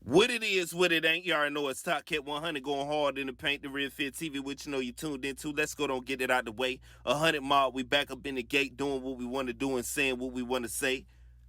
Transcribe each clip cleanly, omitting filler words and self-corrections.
What it is, what it ain't, you already know it's Top Cat 100 going hard in the paint, the Real Fit TV, which you know you tuned into. Let's go, don't get it out the way. 100 mob, we back up in the gate doing what we want to do and saying what we want to say.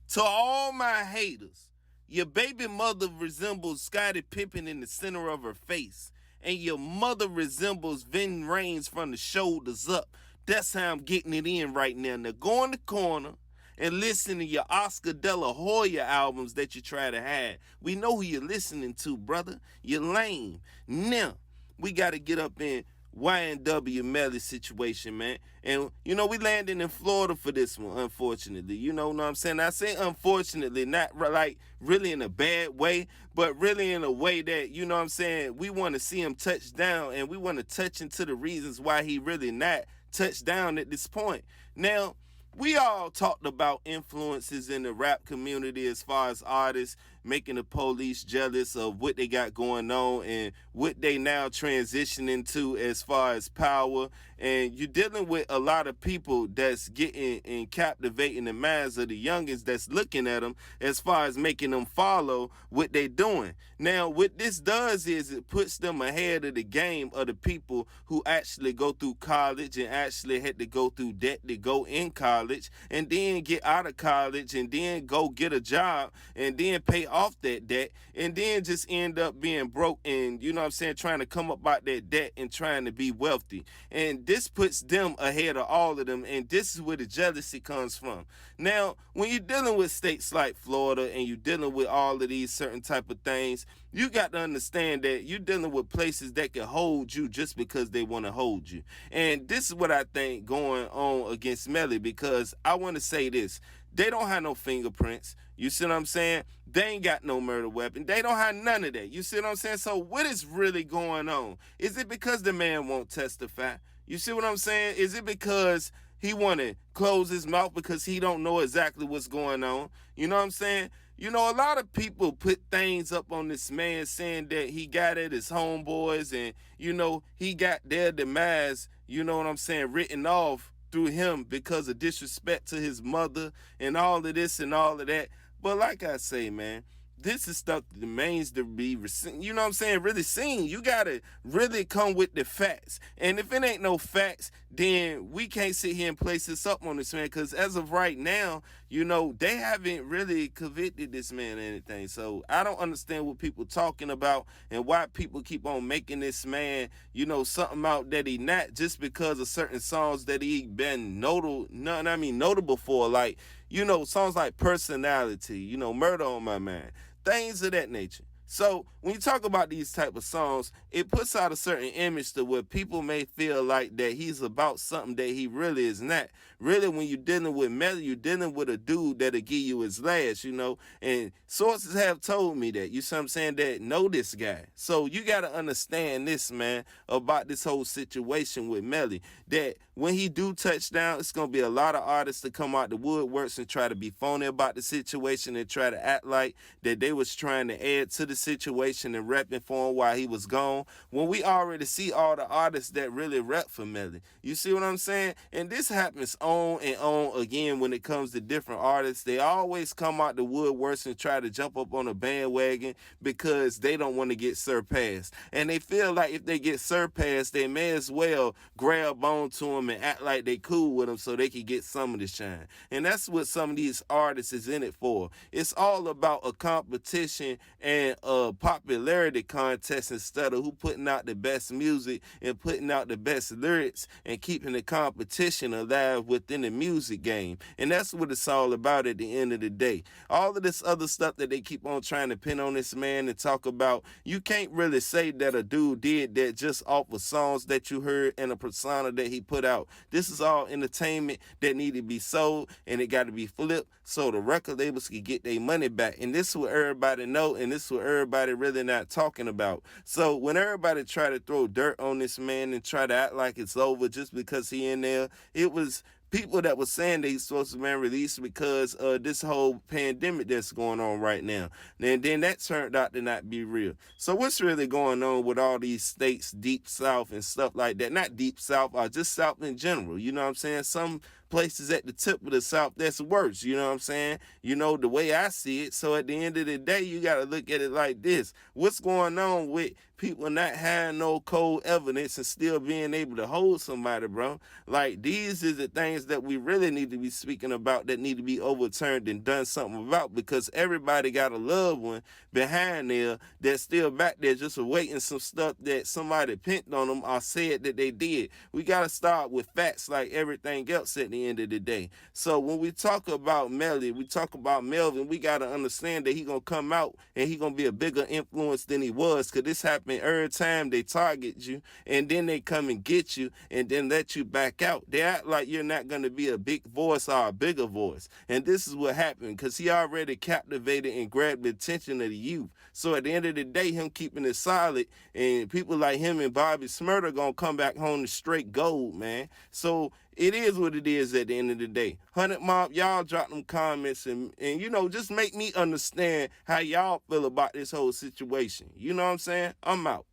To all my haters, your baby mother resembles Scottie Pippen in the center of her face, and your mother resembles Vin Raines from the shoulders up. That's how I'm getting it in right now. Now go in the corner and listen to your Oscar De La Hoya albums that you try to hide. We know who you're listening to, brother. You're lame. Now, we got to get up in YNW Melly situation, man. And, you know, we landed in Florida for this one, unfortunately. You know what I'm saying? I say unfortunately, not like really in a bad way, but really in a way that, you know what I'm saying, we want to see him touch down and we want to touch into the reasons why he really not touched down at this point. Now, we all talked about influences in the rap community as far as artists making the police jealous of what they got going on and what they now transitioning to as far as power. And you're dealing with a lot of people that's getting and captivating the minds of the youngins that's looking at them as far as making them follow what they doing. Now, what this does is it puts them ahead of the game of the people who actually go through college and actually had to go through debt to go in college and then get out of college and then go get a job and then pay off that debt and then just end up being broke and, you know what I'm saying, trying to come up out that debt and trying to be wealthy. And this puts them ahead of all of them, and this is where the jealousy comes from. Now, when you're dealing with states like Florida and you're dealing with all of these certain type of things, you got to understand that you're dealing with places that can hold you just because they want to hold you. And this is what I think going on against Melly, because I want to say this. They don't have no fingerprints. You see what I'm saying? They ain't got no murder weapon. They don't have none of that. You see what I'm saying? So what is really going on? Is it because the man won't testify? You see what I'm saying? Is it because he want to close his mouth because he don't know exactly what's going on? You know what I'm saying? You know, a lot of people put things up on this man saying that he got at his homeboys and, you know, he got their demise, you know what I'm saying, written off through him because of disrespect to his mother and all of this and all of that. But like I say, man, this is stuff that remains to be, you know what I'm saying, really seen. You got to really come with the facts. And if it ain't no facts, then we can't sit here and place this up on this man, because as of right now, you know, they haven't really convicted this man or anything. So I don't understand what people talking about and why people keep on making this man, you know, something out that he not, just because of certain songs that he been notable for, like, you know, songs like Personality, you know, Murder on My Mind, things of that nature. So when you talk about these type of songs, it puts out a certain image to where people may feel like that he's about something that he really is not. Really, when you're dealing with Melly, you're dealing with a dude that'll give you his last, you know. And sources have told me that, you see what I'm saying, that know this guy. So you got to understand this, man, about this whole situation with Melly, that when he do touch down, it's going to be a lot of artists to come out the woodworks and try to be phony about the situation and try to act like that they was trying to add to the situation and repping for him while he was gone, when we already see all the artists that really rep for Melly. You see what I'm saying? And this happens on and on again when it comes to different artists. They always come out the woodworks and try to jump up on a bandwagon because they don't want to get surpassed. And they feel like if they get surpassed, they may as well grab onto them and act like they cool with them so they can get some of the shine. And that's what some of these artists is in it for. It's all about a competition and a popularity contest instead of who putting out the best music and putting out the best lyrics and keeping the competition alive within the music game. And that's what it's all about at the end of the day. All of this other stuff that they keep on trying to pin on this man and talk about, you can't really say that a dude did that just off of songs that you heard and a persona that he put out. This is all entertainment that need to be sold, and it got to be flipped so the record labels can get their money back. And this is what everybody know, and this is what everybody really not talking about. So when everybody try to throw dirt on this man and try to act like it's over just because he in there, it was people that was saying that he's supposed to be released because of this whole pandemic that's going on right now. And then that turned out to not be real. So what's really going on with all these states, deep south and stuff like that? Not deep south, just south in general. You know what I'm saying? Some places at the tip of the South that's worse. You know what I'm saying? You know, the way I see it. So at the end of the day, you got to look at it like this. What's going on with people not having no cold evidence and still being able to hold somebody, bro? Like, these is the things that we really need to be speaking about that need to be overturned and done something about, because everybody got a loved one behind there that's still back there just awaiting some stuff that somebody pinned on them or said that they did. We got to start with facts like everything else at the end of the day. So when we talk about Melly, we talk about Melvin, we got to understand that he going to come out and he going to be a bigger influence than he was, because this happened every time they target you and then they come and get you and then let you back out. They act like you're not going to be a big voice or a bigger voice. And this is what happened, because he already captivated and grabbed the attention of the youth. So at the end of the day, him keeping it solid and people like him and Bobby Smurder going to come back home to straight gold, man. So it is what it is at the end of the day. 100 Mob, y'all drop them comments and you know, just make me understand how y'all feel about this whole situation. You know what I'm saying? I'm out.